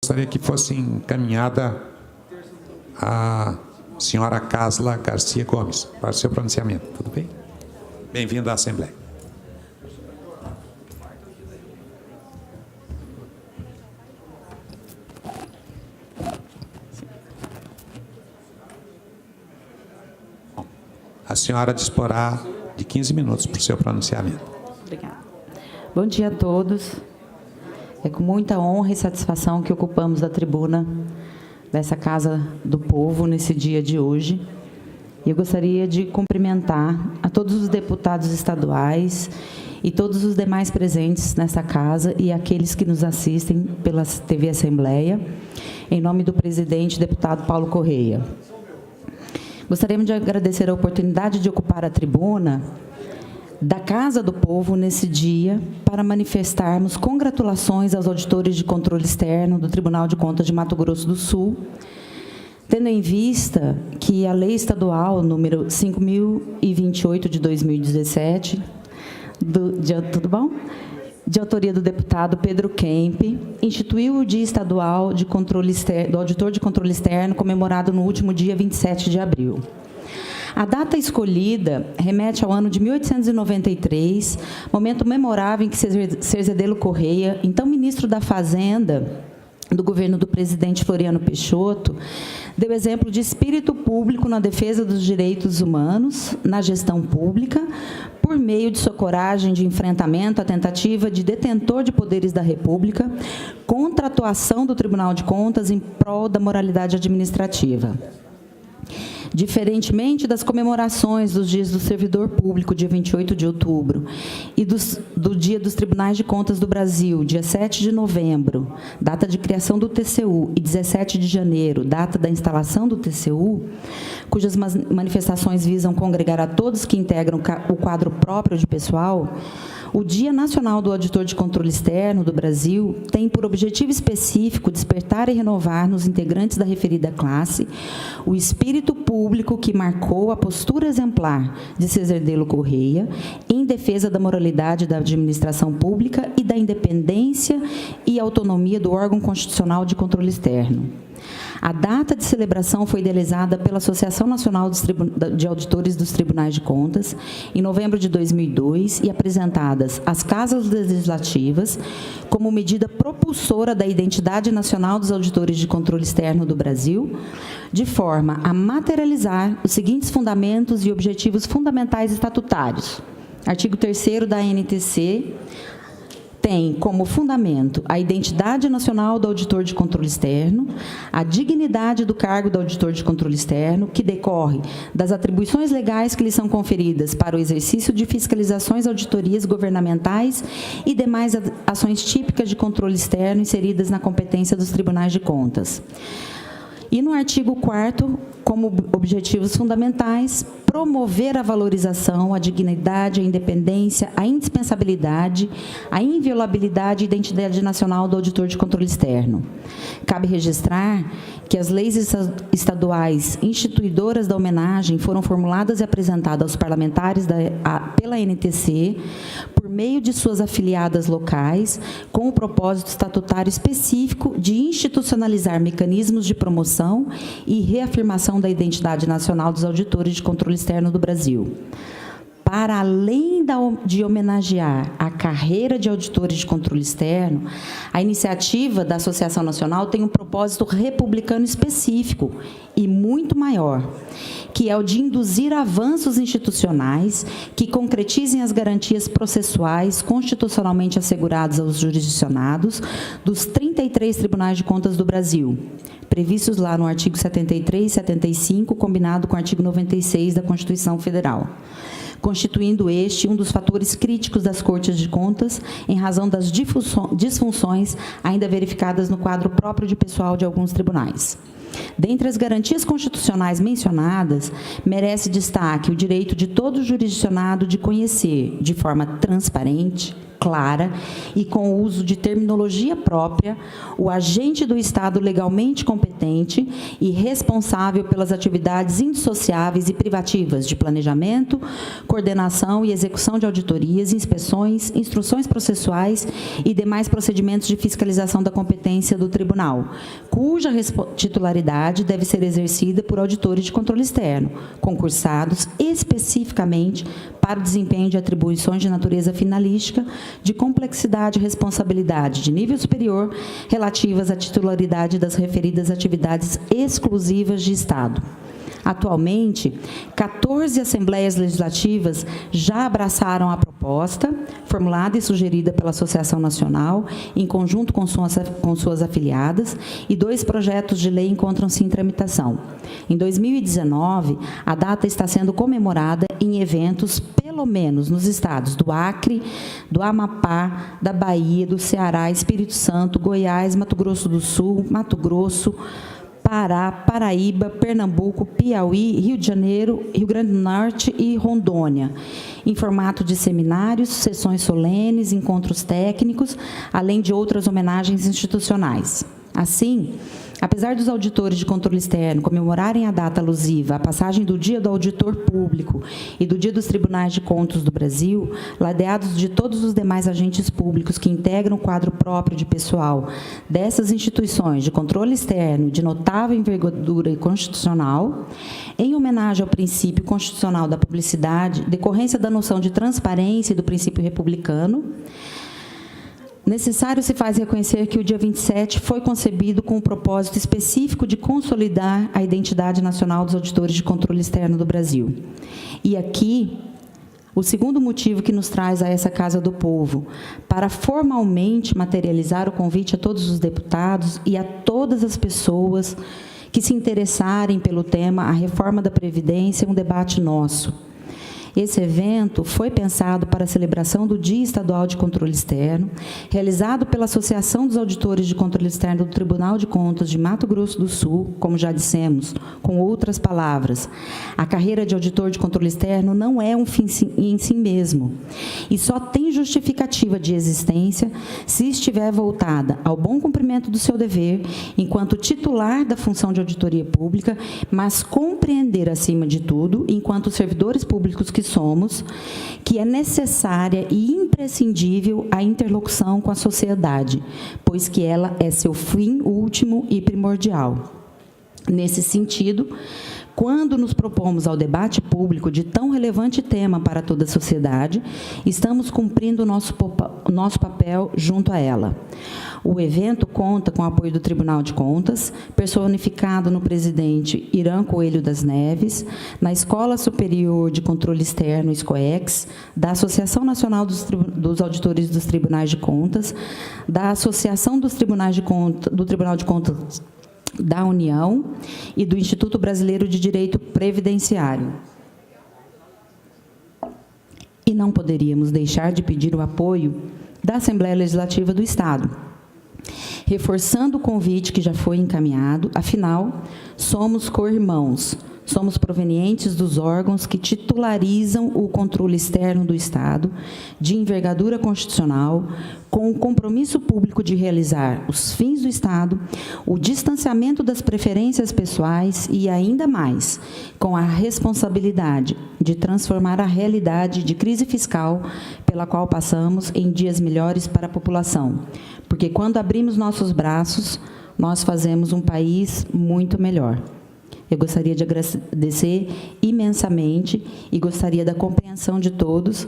gostaria que fosse encaminhada a senhora Casla Garcia Gomes, para o seu pronunciamento. Tudo bem? Bem-vindo à Assembleia. A senhora disporá de 15 minutos para o seu pronunciamento. Obrigada. Bom dia a todos. É com muita honra e satisfação que ocupamos a tribuna dessa Casa do Povo nesse dia de hoje. Eu gostaria de cumprimentar a todos os deputados estaduais e todos os demais presentes nessa casa e aqueles que nos assistem pela TV Assembleia, em nome do presidente, deputado Paulo Correia. Gostaríamos de agradecer a oportunidade de ocupar a tribuna da Casa do Povo nesse dia para manifestarmos congratulações aos auditores de controle externo do Tribunal de Contas de Mato Grosso do Sul, tendo em vista que a Lei Estadual número 5.028 de 2017, tudo bom? De autoria do deputado Pedro Kemp, instituiu o Dia Estadual de Controle Externo, do Auditor de Controle Externo, comemorado no último dia 27 de abril. A data escolhida remete ao ano de 1893, momento memorável em que Cerzedelo Correia, então ministro da Fazenda do governo do presidente Floriano Peixoto, deu exemplo de espírito público na defesa dos direitos humanos, na gestão pública, por meio de sua coragem de enfrentamento à tentativa de detentor de poderes da República contra a atuação do Tribunal de Contas em prol da moralidade administrativa. Diferentemente das comemorações dos dias do servidor público, dia 28 de outubro, e do dia dos Tribunais de Contas do Brasil, dia 7 de novembro, data de criação do TCU, e 17 de janeiro, data da instalação do TCU, cujas manifestações visam congregar a todos que integram o quadro próprio de pessoal, o Dia Nacional do Auditor de Controle Externo do Brasil tem por objetivo específico despertar e renovar nos integrantes da referida classe o espírito público que marcou a postura exemplar de Cerzedelo Correia em defesa da moralidade da administração pública e da independência e autonomia do órgão constitucional de controle externo. A data de celebração foi idealizada pela Associação Nacional de Auditores dos Tribunais de Contas, em novembro de 2002, e apresentadas às Casas Legislativas como medida propulsora da Identidade Nacional dos Auditores de Controle Externo do Brasil, de forma a materializar os seguintes fundamentos e objetivos fundamentais estatutários. Artigo 3º da ANTC, tem como fundamento a identidade nacional do auditor de controle externo, a dignidade do cargo do auditor de controle externo, que decorre das atribuições legais que lhe são conferidas para o exercício de fiscalizações, auditorias governamentais e demais ações típicas de controle externo inseridas na competência dos tribunais de contas. E no artigo 4º, como objetivos fundamentais, promover a valorização, a dignidade, a independência, a indispensabilidade, a inviolabilidade e identidade nacional do auditor de controle externo. Cabe registrar que as leis estaduais instituidoras da homenagem foram formuladas e apresentadas aos parlamentares pela ANTC, por meio de suas afiliadas locais, com o propósito estatutário específico de institucionalizar mecanismos de promoção e reafirmação da identidade nacional dos auditores de controle externo do Brasil. Para além de homenagear a carreira de auditores de controle externo, a iniciativa da Associação Nacional tem um propósito republicano específico e muito maior, que é o de induzir avanços institucionais que concretizem as garantias processuais constitucionalmente asseguradas aos jurisdicionados dos 33 tribunais de contas do Brasil, previstos lá no artigo 73 e 75, combinado com o artigo 96 da Constituição Federal, constituindo este um dos fatores críticos das Cortes de Contas, em razão das disfunções ainda verificadas no quadro próprio de pessoal de alguns tribunais. Dentre as garantias constitucionais mencionadas, merece destaque o direito de todo jurisdicionado de conhecer, de forma transparente, clara e com o uso de terminologia própria, o agente do Estado legalmente competente e responsável pelas atividades indissociáveis e privativas de planejamento, coordenação e execução de auditorias, inspeções, instruções processuais e demais procedimentos de fiscalização da competência do tribunal, cuja titularidade deve ser exercida por auditores de controle externo, concursados especificamente para o desempenho de atribuições de natureza finalística, de complexidade e responsabilidade de nível superior, relativas à titularidade das referidas atividades exclusivas de Estado. Atualmente, 14 assembleias legislativas já abraçaram a proposta, formulada e sugerida pela Associação Nacional, em conjunto com suas afiliadas, e 2 projetos de lei encontram-se em tramitação. Em 2019, a data está sendo comemorada em eventos, pelo menos nos estados do Acre, do Amapá, da Bahia, do Ceará, Espírito Santo, Goiás, Mato Grosso do Sul, Mato Grosso, Pará, Paraíba, Pernambuco, Piauí, Rio de Janeiro, Rio Grande do Norte e Rondônia, em formato de seminários, sessões solenes, encontros técnicos, além de outras homenagens institucionais. Assim, apesar dos auditores de controle externo comemorarem a data alusiva à passagem do Dia do Auditor Público e do Dia dos Tribunais de Contas do Brasil, ladeados de todos os demais agentes públicos que integram o quadro próprio de pessoal dessas instituições de controle externo de notável envergadura constitucional, em homenagem ao princípio constitucional da publicidade, decorrência da noção de transparência e do princípio republicano, necessário se faz reconhecer que o dia 27 foi concebido com o propósito específico de consolidar a identidade nacional dos auditores de controle externo do Brasil. E aqui, o segundo motivo que nos traz a essa Casa do Povo, para formalmente materializar o convite a todos os deputados e a todas as pessoas que se interessarem pelo tema A Reforma da Previdência, um debate nosso. Esse evento foi pensado para a celebração do Dia Estadual de Controle Externo, realizado pela Associação dos Auditores de Controle Externo do Tribunal de Contas de Mato Grosso do Sul, como já dissemos, com outras palavras. A carreira de auditor de controle externo não é um fim em si mesmo, e só tem justificativa de existência se estiver voltada ao bom cumprimento do seu dever, enquanto titular da função de auditoria pública, mas compreender, acima de tudo, enquanto servidores públicos que somos, que é necessária e imprescindível a interlocução com a sociedade, pois que ela é seu fim último e primordial. Nesse sentido, quando nos propomos ao debate público de tão relevante tema para toda a sociedade, estamos cumprindo o nosso papel junto a ela. O evento conta com o apoio do Tribunal de Contas, personificado no presidente Irã Coelho das Neves, na Escola Superior de Controle Externo, SCOEX, da Associação Nacional dos Auditores dos Tribunais de Contas, da Associação dos Tribunais de Contas, do Tribunal de Contas da União e do Instituto Brasileiro de Direito Previdenciário. E não poderíamos deixar de pedir o apoio da Assembleia Legislativa do Estado, reforçando o convite que já foi encaminhado, afinal, somos co-irmãos, somos provenientes dos órgãos que titularizam o controle externo do Estado, de envergadura constitucional, com o compromisso público de realizar os fins do Estado, o distanciamento das preferências pessoais e, ainda mais, com a responsabilidade de transformar a realidade de crise fiscal pela qual passamos em dias melhores para a população. Porque, quando abrimos nossos braços, nós fazemos um país muito melhor. Eu gostaria de agradecer imensamente e gostaria da compreensão de todos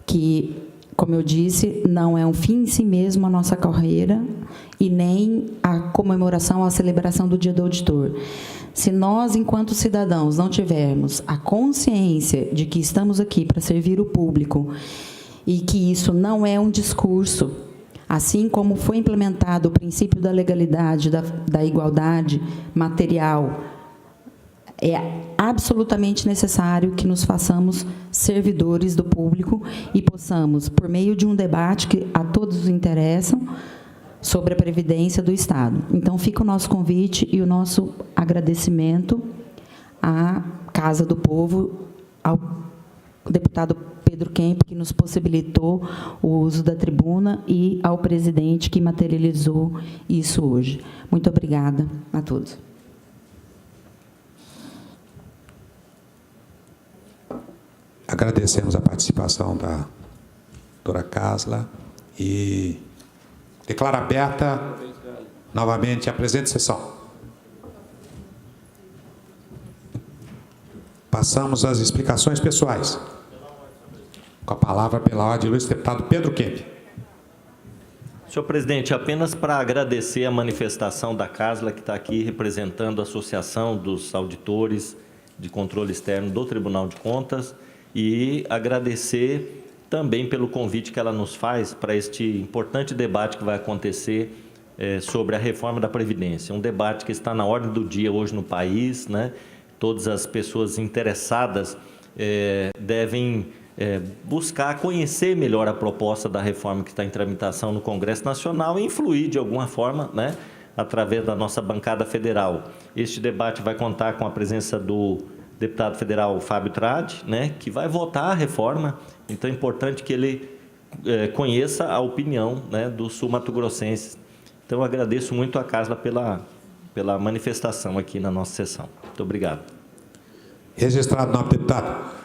que, como eu disse, não é um fim em si mesmo a nossa carreira e nem a comemoração, a celebração do Dia do Auditor. Se nós, enquanto cidadãos, não tivermos a consciência de que estamos aqui para servir o público e que isso não é um discurso, assim como foi implementado o princípio da legalidade, da igualdade material, é absolutamente necessário que nos façamos servidores do público e possamos, por meio de um debate que a todos interessam, sobre a Previdência do Estado. Então, fica o nosso convite e o nosso agradecimento à Casa do Povo, ao deputado Pedro Pedro Kemp, que nos possibilitou o uso da tribuna, e ao presidente, que materializou isso hoje. Muito obrigada a todos. Agradecemos a participação da doutora Casla e declaro aberta novamente a presente sessão. Passamos às explicações pessoais. Com a palavra, pela ordem de luz, o deputado Pedro Kemp. Senhor presidente, apenas para agradecer a manifestação da Casla, que está aqui representando a Associação dos Auditores de Controle Externo do Tribunal de Contas, e agradecer também pelo convite que ela nos faz para este importante debate que vai acontecer sobre a reforma da Previdência. Um debate que está na ordem do dia hoje no país, né? Todas as pessoas interessadas devem buscar conhecer melhor a proposta da reforma que está em tramitação no Congresso Nacional e influir de alguma forma, né, através da nossa bancada federal. Este debate vai contar com a presença do deputado federal Fábio Tradi, né, que vai votar a reforma. Então é importante que ele conheça a opinião, né, dos sul-mato-grossenses. Então eu agradeço muito a Casla pela manifestação aqui na nossa sessão. Muito obrigado. Registrado o nome do deputado.